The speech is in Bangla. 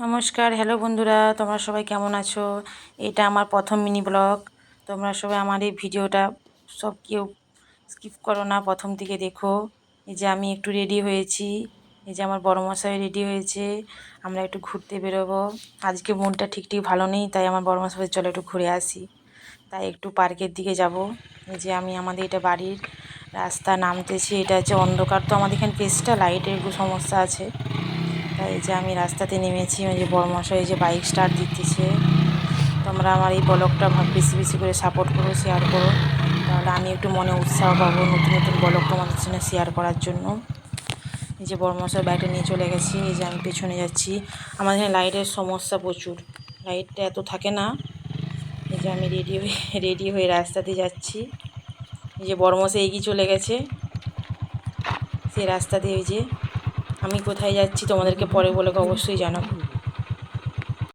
নমস্কার, হ্যালো বন্ধুরা, তোমরা সবাই কেমন আছো? এটা আমার প্রথম মিনি ব্লগ। তোমরা সবাই আমার এই ভিডিওটা কেউ স্কিপ করো না, প্রথম থেকে দেখো। এই যে আমি একটু রেডি হয়েছি, এই যে আমার বড় মশাই রেডি হয়েছে, আমরা একটু ঘুরতে বেরোবো। আজকে মনটা ঠিক ভালো নেই, তাই আমার বড় মশাই চলো একটু ঘুরে আসি, তাই একটু পার্কের দিকে যাব। এই যে আমি আমাদের এটা বাড়ির রাস্তা নামতেছি, এটা হচ্ছে অন্ধকার, তো আমাদের এখানে পেজটা লাইটের একটু সমস্যা আছে, তাই এই যে আমি রাস্তাতে নেমেছি। ওই যে বড়মশাই এই যে বাইক স্টার্ট দিতেছে। তোমরা আমার এই ব্লগটা বেশি বেশি করে সাপোর্ট করো, শেয়ার করো, তাহলে আমি একটু মনে উৎসাহ পাবো নতুন নতুন ব্লগ তোমাদের সঙ্গে শেয়ার করার জন্য। এই যে বড়মশাই বাইকটা নিয়ে চলে গেছি, এই যে আমি পেছনে যাচ্ছি। আমাদের এখানে লাইটের সমস্যা প্রচুর, লাইটটা এত থাকে না। এই যে আমি রেডি হয়ে রাস্তাতে যাচ্ছি। এই যে বড়মশাই এগিয়ে চলে গেছে সেই রাস্তা দিয়ে। এই যে আমি কোথায় যাচ্ছি তোমাদেরকে পরে বলে অবশ্যই জানাবো।